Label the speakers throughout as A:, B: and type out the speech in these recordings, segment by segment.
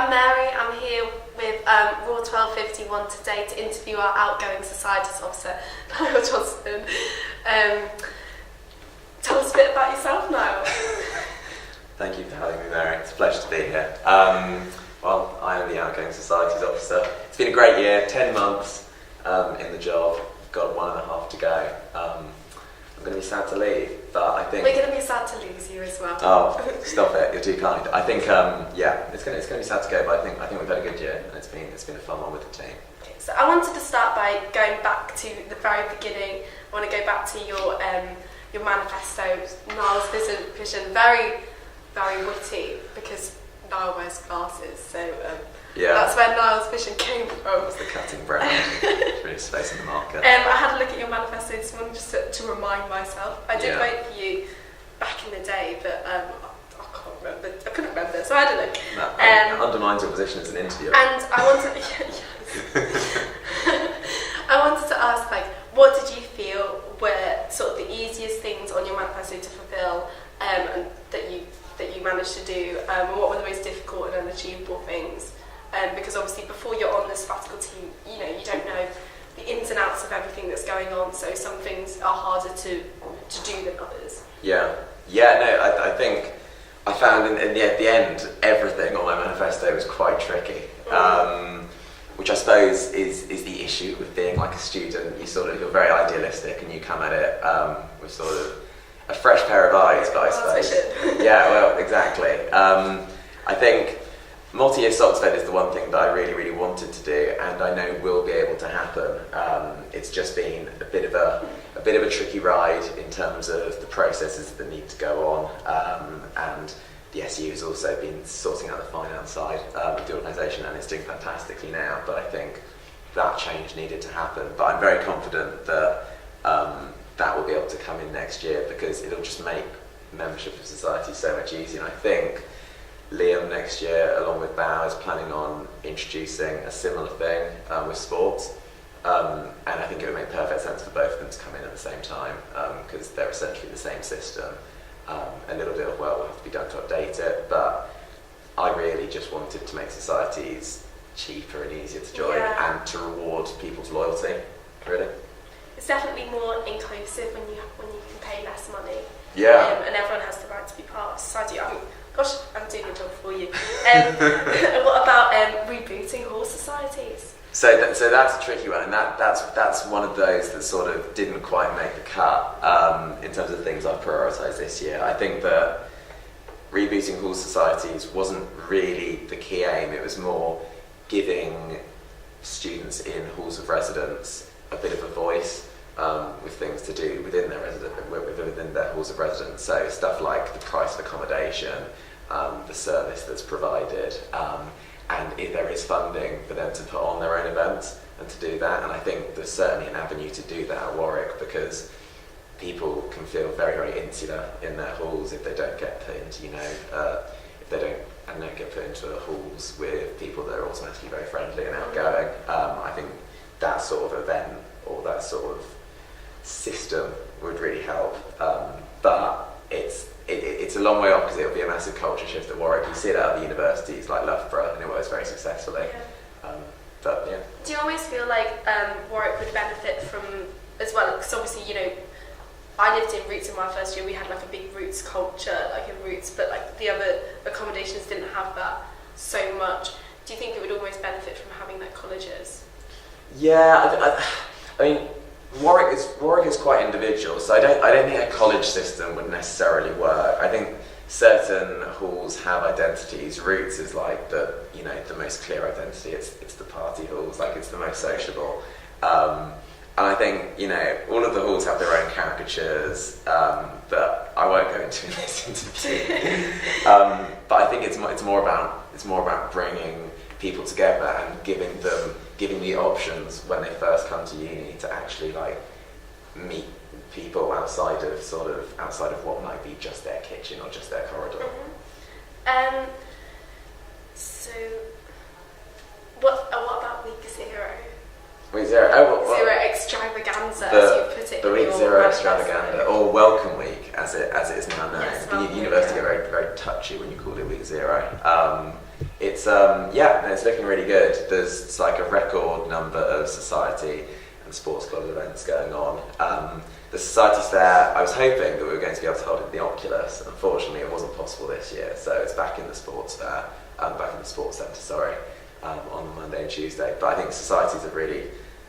A: I'm Mary. I'm here with Raw 1251 today to interview our outgoing societies officer, Niall Johnson. Tell us a bit about yourself, Niall.
B: Thank you for having me, Mary. It's a pleasure to be here. Well, I am the outgoing societies officer. It's been a great year, 10 months in the job. Got 1.5 to go. I'm going to be sad to leave, but I think...
A: We're going to be sad to lose you as well.
B: Oh, stop it! You're too kind. I think, it's going to be sad to go, but I think we've had a good year, and it's been a fun one with the team.
A: Okay, so I wanted to start by going back to the very beginning. I want to go back to your manifesto, Niall's vision, very, very witty because Niall wears glasses, so that's where Niall's vision came from.
B: It's the cutting brown. It's really space in the market.
A: I had a look at your manifesto this morning just to remind myself. I did vote for you back in the day, but I can't remember. I couldn't remember, so I had a look.
B: That undermines your position as an interviewer.
A: And I wanted, I wanted to ask, what did you feel were sort of the easiest things on your manifesto to fulfil, and that you managed to do, and what were the most difficult and unachievable things? Because obviously before you're on the sabbatical team, you don't know the ins and outs of everything that's going on, so some things are harder to do than others.
B: I think I found at the end everything on my manifesto was quite tricky, which I suppose is the issue with being like a student. You're very idealistic and you come at it with sort of a fresh pair of eyes, but I suppose. Yeah, well, exactly. I think multi-year Socs Fed is the one thing that I really, really wanted to do, and I know will be able to happen. It's just been a bit of a tricky ride in terms of the processes that need to go on, and the SU has also been sorting out the finance side of the organisation, and it's doing fantastically now. But I think that change needed to happen. But I'm very confident that that will be able to come in next year, because it'll just make membership of society so much easier. And I think Liam next year, along with Bao, is planning on introducing a similar thing with sports, and I think it would make perfect sense for both of them to come in at the same time, because they're essentially the same system. A little bit of work will have to be done to update it, but I really just wanted to make societies cheaper and easier to join, and to reward people's loyalty, really.
A: It's definitely more inclusive when you can pay less money. And everyone has the right to be part of society. Gosh, I'm doing a job for you. What about rebooting horse societies?
B: So that's a tricky one, and that's one of those that sort of didn't quite make the cut in terms of things I've prioritised this year. I think that rebooting horse societies wasn't really the key aim. It was more giving students in halls of residence a bit of a voice with things to do within their halls of residence. So stuff like the price of accommodation, the service that's provided, and if there is funding for them to put on their own events and to do that. And I think there's certainly an avenue to do that at Warwick, because people can feel very, very insular in their halls if they don't get put into, if they don't get put into halls with people that are automatically very friendly and outgoing. I think that sort of event or that sort of system would really help. But it's a long way off, because it'll be a massive culture shift at Warwick. You see it out of the universities like Loughborough, and it works very successfully.
A: Do you always feel like Warwick would benefit from, as well, because obviously, I lived in Roots in my first year. We had like a big Roots culture, like in Roots, but like the other accommodations didn't have that so much. Do you think it would almost benefit from having like colleges?
B: Yeah, I mean, Warwick is quite individual, so I don't think a college system would necessarily work. I think certain halls have identities. Roots is like the most clear identity. It's the party halls, like it's the most sociable. And I think all of the halls have their own caricatures that I won't go into in this interview. But I think it's more about bringing people together and giving the options when they first come to uni to actually meet people outside of what might be just their kitchen or just their corridor.
A: So what about week 0?
B: Week 0.
A: Zero extravaganza, as you put it.
B: The week 0 extravaganza, or welcome week, as it is now known.
A: Yes,
B: the university are very, very touchy when you call it week 0. It's it's looking really good. There's like a record number of society and sports club events going on. The society's there. I was hoping that we were going to be able to hold it in the Oculus. Unfortunately, it wasn't possible this year, so it's back in the sports fair, back in the sports centre, on Monday and Tuesday. But I think societies have really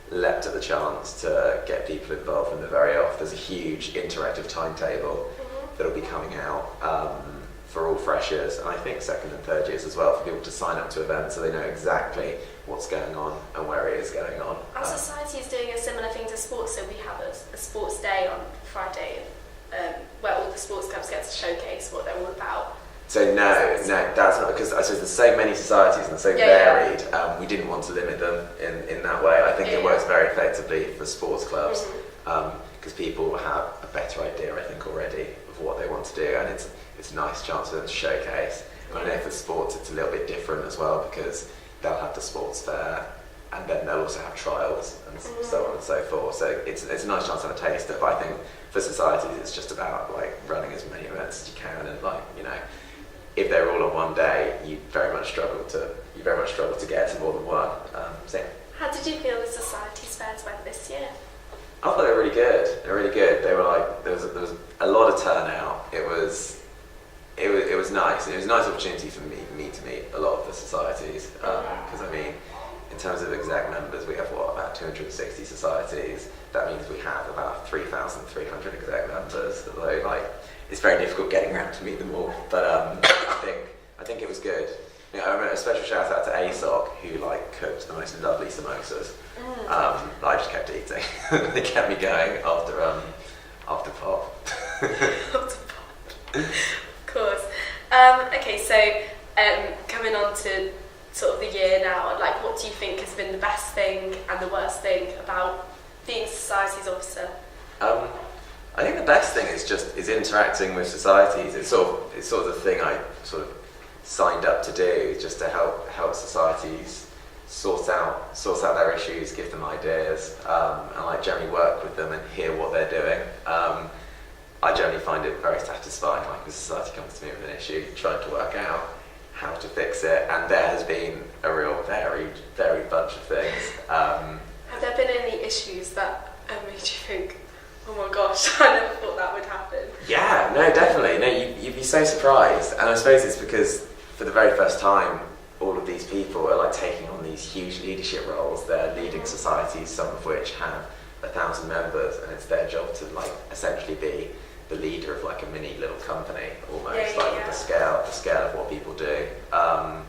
B: leapt at the chance to get people involved from the very off. There's a huge interactive timetable that'll be coming out for all freshers, and I think second and third years as well, for people to sign up to events so they know exactly what's going on and where it is going on.
A: Our society is doing a similar thing to sports, so we have a sports day on Friday where all the sports clubs get to showcase what they're all about.
B: So no, that's not, because I suppose there's so many societies and so varied. We didn't want to limit them in that way. I think it works very effectively for sports clubs because people have a better idea, I think, already of what they want to do, and it's a nice chance for them to showcase. And I know for sports it's a little bit different as well, because they'll have the sports fair and then they'll also have trials and so on and so forth. So it's a nice chance to have a taste of it. But I think for societies it's just about like running as many events as you can, and like, you know, if they're all on one day, you very much struggle to get to more than one.
A: How did you feel the society's fairs went this year?
B: I thought they were really good. They were really good. They were like, there was a lot of turnout. It was nice. It was a nice opportunity for me to meet a lot of the societies, because I mean, in terms of exec members, we have about 260 societies. That means we have about 3,300 exec members. Although like, it's very difficult getting around to meet them all. But I think it was good. You know, I remember a special shout out to ASOC, who like cooked the most lovely samosas. I just kept eating. They kept me going after pop.
A: After pop. Of course. Okay, so coming on to sort of the year now, like, what do you think has been the best thing and the worst thing about being societies officer?
B: I think the best thing is interacting with societies. It's sort of the thing I sort of signed up to do, just to help societies sort out their issues, give them ideas, and like generally work with them and hear what they're doing. I generally find it very satisfying, like, when society comes to me with an issue, trying to work out how to fix it, and there has been a real varied bunch of things.
A: Have there been any issues that made you think, oh my gosh, I never thought that would happen?
B: Yeah, no, definitely. No, you'd be so surprised, and I suppose it's because for the very first time, all of these people are like taking on these huge leadership roles. They're leading societies, some of which have 1,000 members, and it's their job to like essentially be the leader of like a mini little company, almost, the scale of what people do. I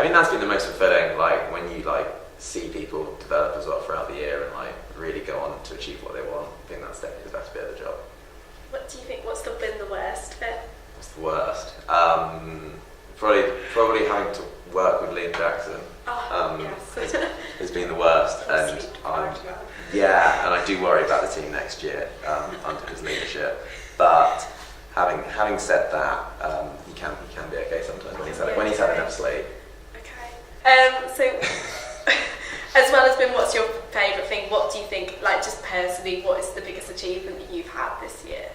B: mean, that's been the most fulfilling, like when you like see people develop as well throughout the year and like really go on to achieve what they want. I think that's definitely the best bit of the job.
A: What do you think? What's been the worst bit?
B: What's the worst? Probably having to work with Liam Jackson.
A: Yes.
B: has been the worst, and I do worry about the team next year under his leadership. But having said that, he can be okay sometimes when he's had enough sleep.
A: Okay. So as well as what's your favourite thing? What do you think, like, just personally, what is the biggest achievement that you've had this year?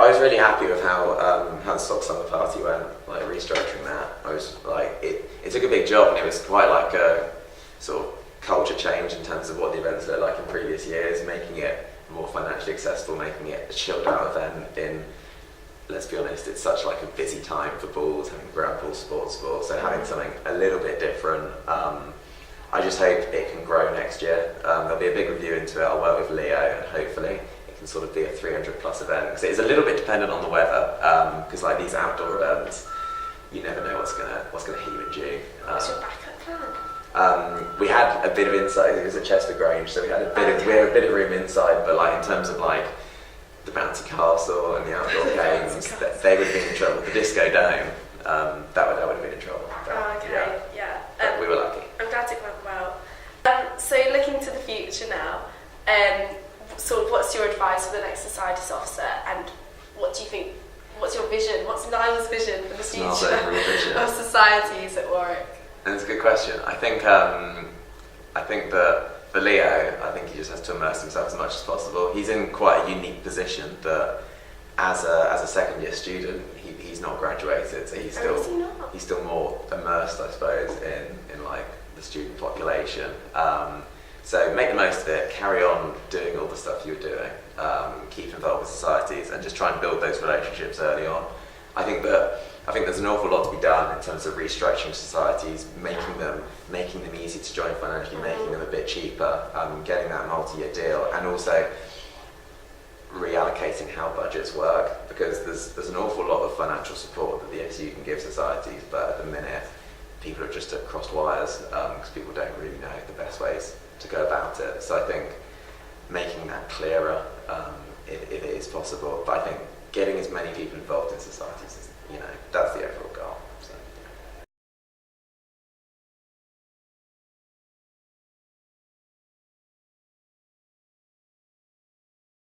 B: I was really happy with how the Socs Summer Party went, like restructuring that. I was like, it took a big job, and it was quite like a sort of culture change in terms of what the events looked like in previous years, making it more financially accessible, making it a chilled out event. Let's be honest, it's such like a busy time for balls, having ground ball, sports, so having something a little bit different. I just hope it can grow next year. There'll be a big review into it. I'll work with Leo, and hopefully it can sort of be a 300 plus event, because it is a little bit dependent on the weather, because like these outdoor events, you never know what's gonna hit you in June.
A: What's your backup plan?
B: We had a bit of inside. It was at Chester Grange, so we had a bit of room inside. But like in terms of like the bouncy castle and the outdoor games, they would have been in trouble. The disco dome, that would have been in trouble.
A: Yeah.
B: But we were lucky.
A: I'm glad it went well. So looking to the future now, sort of what's your advice for the next societies officer, and what do you think? What's your vision? What's Niall's vision for the future of societies at Warwick?
B: And it's a good question. I think that for Leo, I think he just has to immerse himself as much as possible. He's in quite a unique position that as a second year student, he's he's not graduated, so he's still more immersed, I suppose, in like the student population. So make the most of it, carry on doing all the stuff you're doing, keep involved with societies, and just try and build those relationships early on. I think there's an awful lot to be done in terms of restructuring societies, making them easy to join financially, making them a bit cheaper, getting that multi-year deal, and also reallocating how budgets work, because there's an awful lot of financial support that the SU can give societies, but at the minute people are just at crossed wires because people don't really know the best ways to go about it. So I think making that clearer, if it is possible, but I think getting as many people involved in societies is, that's the overall